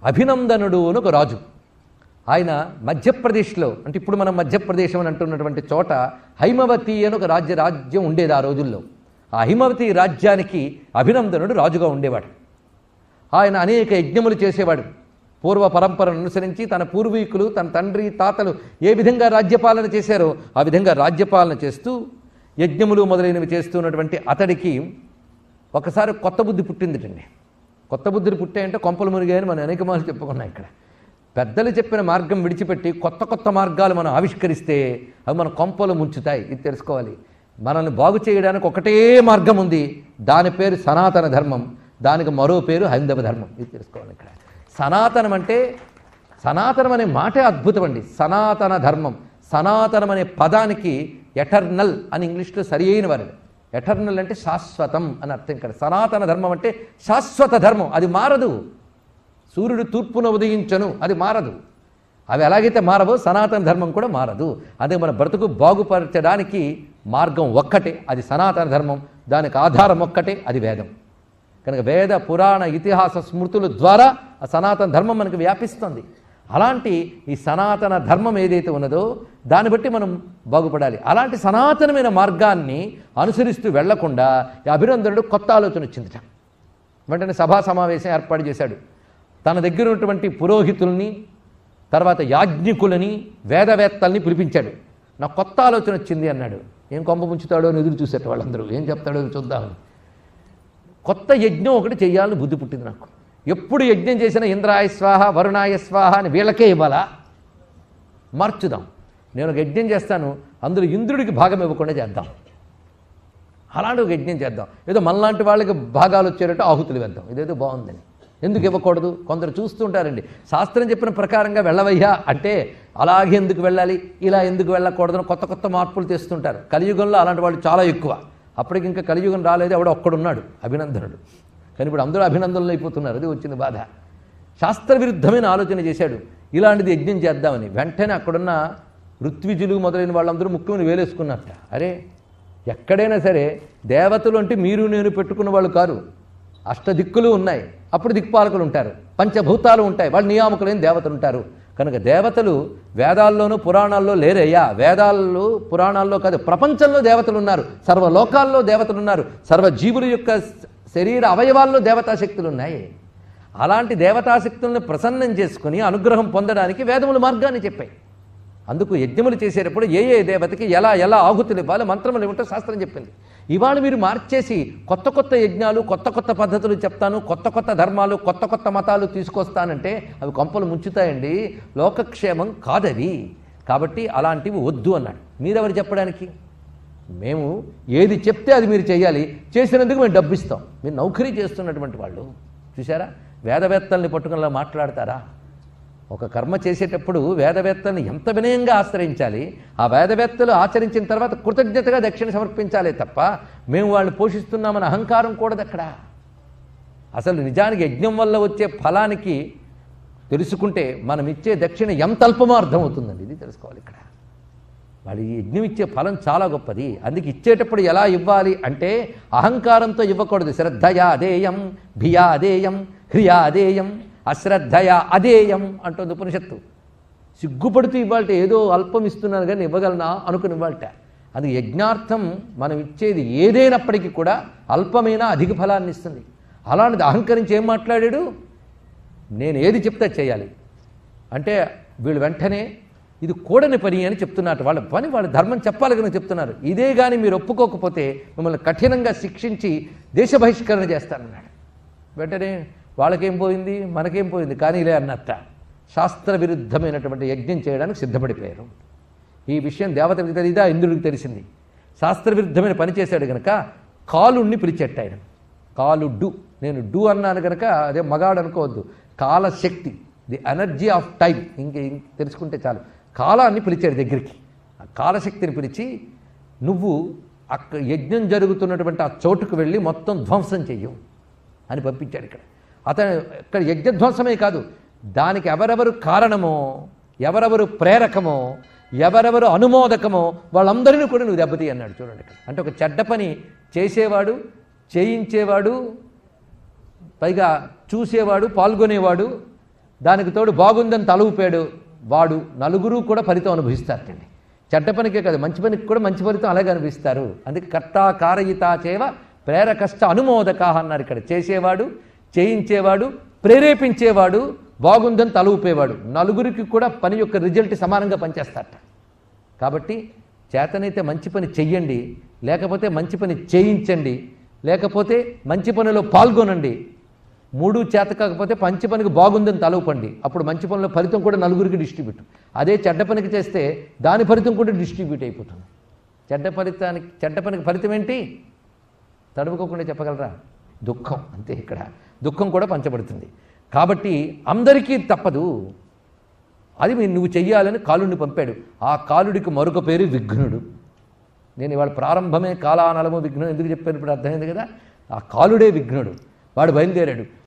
అభినందనుడు అని ఒక రాజు. ఆయన మధ్యప్రదేశ్లో, అంటే ఇప్పుడు మనం మధ్యప్రదేశం అని అంటున్నటువంటి చోట హైమవతి అని ఒక రాజ్యం ఉండేది ఆ రోజుల్లో. ఆ హైమవతి రాజ్యానికి అభినందనుడు రాజుగా ఉండేవాడు. ఆయన అనేక యజ్ఞములు చేసేవాడు. పూర్వ పరంపరను అనుసరించి తన పూర్వీకులు, తన తండ్రి తాతలు ఏ విధంగా రాజ్యపాలన చేశారో ఆ విధంగా రాజ్యపాలన చేస్తూ యజ్ఞములు మొదలైనవి చేస్తున్నటువంటి అతడికి ఒకసారి కొత్త బుద్ధి పుట్టిందిటండి. కొత్త బుద్ధులు పుట్టాయంటే కొంపలు మునిగాయని మనం అనేక మార్లు చెప్పుకున్నాం. ఇక్కడ పెద్దలు చెప్పిన మార్గం విడిచిపెట్టి కొత్త కొత్త మార్గాలు మనం ఆవిష్కరిస్తే అవి మన కొంపలు ముంచుతాయి. ఇది తెలుసుకోవాలి. మనల్ని బాగు చేయడానికి ఒకటే మార్గం ఉంది, దాని పేరు సనాతన ధర్మం, దానికి మరో పేరు హైందవ ధర్మం. ఇది తెలుసుకోవాలి. ఇక్కడ సనాతనం అంటే, సనాతనం అనే మాటే అద్భుతం అండి. సనాతన ధర్మం, సనాతనం అనే పదానికి ఎటర్నల్ అని ఇంగ్లీష్లో సరి అయిన వారు. ఎటర్నల్ అంటే శాశ్వతం అని అర్థం. ఇక్కడ సనాతన ధర్మం అంటే శాశ్వత ధర్మం, అది మారదు. సూర్యుడు తూర్పున ఉదయించను, అది మారదు. అవి ఎలాగైతే మారవో సనాతన ధర్మం కూడా మారదు. అదే మన బ్రతుకు బాగుపరచడానికి మార్గం ఒక్కటే, అది సనాతన ధర్మం. దానికి ఆధారం ఒక్కటే, అది వేదం. కనుక వేద పురాణ ఇతిహాస స్మృతుల ద్వారా ఆ సనాతన ధర్మం మనకు వ్యాపిస్తుంది. అలాంటి ఈ సనాతన ధర్మం ఏదైతే ఉన్నదో దాన్ని బట్టి మనం బాగుపడాలి. అలాంటి సనాతనమైన మార్గాన్ని అనుసరిస్తూ వెళ్లకుండా ఈ అభినందనుడు కొత్త ఆలోచన వచ్చిందిట. వెంటనే సభా సమావేశం ఏర్పాటు చేశాడు. తన దగ్గర ఉన్నటువంటి పురోహితుల్ని, తర్వాత యాజ్ఞికులని, వేదవేత్తల్ని పిలిపించాడు. నాకు కొత్త ఆలోచన వచ్చింది అన్నాడు. ఏం కొంప ముంచుతాడో అని ఎదురు చూసేట వాళ్ళందరూ, ఏం చెప్తాడో చూద్దామని. కొత్త యజ్ఞం ఒకటి చేయాలని బుద్ధి పుట్టింది నాకు. ఎప్పుడు యజ్ఞం చేసినా ఇంద్రాయ స్వాహ వరుణాయ స్వాహ అని వీళ్ళకే ఇవ్వాలా? మార్చుదాం. నేను ఒక యజ్ఞం చేస్తాను, అందులో ఇంద్రుడికి భాగం ఇవ్వకుండా చేద్దాం. అలాంటి ఒక యజ్ఞం చేద్దాం. ఏదో మనలాంటి వాళ్ళకి భాగాలు వచ్చేటట్టు ఆహుతులు వేద్దాం. ఇదేదో బాగుందని. ఎందుకు ఇవ్వకూడదు? కొందరు చూస్తుంటారండి, శాస్త్రం చెప్పిన ప్రకారంగా వెళ్ళవయ్యా అంటే అలాగే ఎందుకు వెళ్ళాలి, ఇలా ఎందుకు వెళ్ళకూడదు, కొత్త కొత్త మార్పులు తెస్తుంటారు. కలియుగంలో అలాంటి వాళ్ళు చాలా ఎక్కువ. అప్పటికి ఇంకా కలియుగం రాలేదు, ఎవడో ఒక్కడున్నాడు అభినందనుడు. కానీ ఇప్పుడు అందరూ అభినందనలు అయిపోతున్నారు. అది వచ్చింది బాధ. శాస్త్ర విరుద్ధమైన ఆలోచన చేశాడు, ఇలాంటిది యజ్ఞం చేద్దామని. వెంటనే అక్కడున్న ఋత్విజులు మొదలైన వాళ్ళందరూ ముఖ్యమని వేలేసుకున్నారట. అరే, ఎక్కడైనా సరే దేవతలు అంటే మీరు నేను పెట్టుకున్న వాళ్ళు కారు. అష్టదిక్కులు ఉన్నాయి, అప్పుడు దిక్పాలకులు ఉంటారు, పంచభూతాలు ఉంటాయి, వాళ్ళు నియామకులైన దేవతలు ఉంటారు. కనుక దేవతలు వేదాల్లోనూ పురాణాల్లో లేరయ్యా. వేదాల్లో పురాణాల్లో కాదు, ప్రపంచంలో దేవతలు ఉన్నారు, సర్వలోకాల్లో దేవతలు ఉన్నారు, సర్వజీవుల యొక్క శరీర అవయవాల్లో దేవతాశక్తులు ఉన్నాయి. అలాంటి దేవతాశక్తులను ప్రసన్నం చేసుకుని అనుగ్రహం పొందడానికి వేదములు మార్గాన్ని చెప్పాయి. అందుకు యజ్ఞములు చేసేటప్పుడు ఏ ఏ దేవతకి ఎలా ఎలా ఆహుతులు ఇవ్వాలి, మంత్రములు ఇవ్వటో శాస్త్రం చెప్పింది. ఇవాళ మీరు మార్చేసి కొత్త కొత్త యజ్ఞాలు, కొత్త కొత్త పద్ధతులు చెప్తాను, కొత్త కొత్త ధర్మాలు, కొత్త కొత్త మతాలు తీసుకొస్తానంటే అవి కొంపలు ముంచుతాయండి, లోకక్షేమం కాదవి. కాబట్టి అలాంటివి వద్దు అన్నాడు. మీరెవరు చెప్పడానికి? మేము ఏది చెప్తే అది మీరు చేయాలి, చేసినందుకు మేము డబ్బు ఇస్తాం. మీరు నౌకరీ చేస్తున్నటువంటి వాళ్ళు చూసారా, వేదవేత్తల్ని పట్టుకుని మాట్లాడతారా? ఒక కర్మ చేసేటప్పుడు వేదవేత్తల్ని ఎంత వినయంగా ఆశ్రయించాలి. ఆ వేదవేత్తలు ఆచరించిన తర్వాత కృతజ్ఞతగా దక్షిణ సమర్పించాలే తప్ప మేము వాళ్ళని పోషిస్తున్నామని అహంకారం కూడదు అక్కడ. అసలు నిజానికి యజ్ఞం వల్ల వచ్చే ఫలానికి తెలుసుకుంటే మనం ఇచ్చే దక్షిణ ఎంత అల్పమో అర్థమవుతుందండి. ఇది తెలుసుకోవాలి. ఇక్కడ వాళ్ళు ఈ యజ్ఞం ఇచ్చే ఫలం చాలా గొప్పది. అందుకే ఇచ్చేటప్పుడు ఎలా ఇవ్వాలి అంటే అహంకారంతో ఇవ్వకూడదు. శ్రద్ధయా అదేయం, భియా అదేయం, హ్రియా అదేయం, అశ్రద్ధయ అదేయం అంటుంది ఉపనిషత్తు. సిగ్గుపడుతూ ఇవ్వాలట, ఏదో అల్పం ఇస్తున్నాను కానీ ఇవ్వగలనా అనుకుని ఇవ్వాలట. అది యజ్ఞార్థం మనం ఇచ్చేది ఏదైనప్పటికీ కూడా అల్పమైన అధిక ఫలాన్ని ఇస్తుంది. అలాంటిది అహంకరించి ఏం మాట్లాడాడు, నేను ఏది చెప్తే చేయాలి అంటే వీళ్ళు వెంటనే ఇది కూడని పని అని చెప్తున్నారు. వాళ్ళ పని వాళ్ళ ధర్మం చెప్పాలి కనుక చెప్తున్నారు. ఇదే కానీ మీరు ఒప్పుకోకపోతే మిమ్మల్ని కఠినంగా శిక్షించి దేశ బహిష్కరణ చేస్తానన్నాడు. వెంటనే వాళ్ళకేం పోయింది, మనకేం పోయింది, కానీ లే అన్నట్ట శాస్త్ర విరుద్ధమైనటువంటి యజ్ఞం చేయడానికి సిద్ధపడిపోయారు. ఈ విషయం దేవతలకు తెలియదా, ఇంద్రుడికి తెలిసింది. శాస్త్ర విరుద్ధమైన పని చేశాడు కనుక కాలుణ్ణి పిలిచెట్ట ఆయన. కాలుడు, నేను డు అన్నాను కనుక అదే మగాడు అనుకోవద్దు. కాలశక్తి, ది ఎనర్జీ ఆఫ్ టైం, ఇంక తెలుసుకుంటే చాలు. కాలాన్ని పిలిచాడు దగ్గరికి. ఆ కాలశక్తిని పిలిచి నువ్వు అక్కడ యజ్ఞం జరుగుతున్నటువంటి ఆ చోటుకు వెళ్ళి మొత్తం ధ్వంసం చెయ్యు అని పంపించాడు. అతను ఇక్కడ యజ్ఞధ్వంసమే కాదు, దానికి ఎవరెవరు కారణమో, ఎవరెవరు ప్రేరకమో, ఎవరెవరు అనుమోదకమో వాళ్ళందరినీ కూడా నువ్వు దెబ్బతీ అన్నాడు. చూడండి ఇక్కడ. అంటే ఒక చెడ్డ పని చేసేవాడు, చేయించేవాడు, పైగా చూసేవాడు, పాల్గొనేవాడు, దానికి తోడు బాగుందని తల ఊపాడు, వాడు నలుగురు కూడా ఫలితం అనుభవిస్తారటండి. చెడ్డ పనికే కాదు, మంచి పనికి కూడా మంచి ఫలితం అలాగే అనిపిస్తారు. అందుకే కర్త కారయిత చేవ ప్రేరకష్ట అనుమోదక అన్నారు. ఇక్కడ చేసేవాడు, చేయించేవాడు, ప్రేరేపించేవాడు, బాగుందని తల ఊపేవాడు, నలుగురికి కూడా పని యొక్క రిజల్ట్ సమానంగా పనిచేస్తారట. కాబట్టి చేతనైతే మంచి పని చెయ్యండి, లేకపోతే మంచి పని చేయించండి, లేకపోతే మంచి పనిలో పాల్గొనండి. మూడు చేత కాకపోతే మంచి పనికి బాగుందని తలవుపండి. అప్పుడు మంచి పనిలో ఫలితం కూడా నలుగురికి డిస్ట్రిబ్యూట్. అదే చెడ్డ పనికి చేస్తే దాని ఫలితం కూడా డిస్ట్రిబ్యూట్ అయిపోతుంది. చెడ్డ పనికి ఫలితం ఏంటి? తడుముకోకుండా చెప్పగలరా? దుఃఖం. అంతే. ఇక్కడ దుఃఖం కూడా పంచబడుతుంది. కాబట్టి అందరికీ తప్పదు. అది నువ్వు చెయ్యాలని కాలుడిని పంపాడు. ఆ కాలుడికి మరొక పేరు విఘ్నుడు. నేను ఇవాళ ప్రారంభమే కాలానలము విఘ్నం ఎందుకు చెప్పాను ఇప్పుడు అర్థమైంది కదా. ఆ కాలుడే విఘ్నుడు. వాడు బయలుదేరాడు.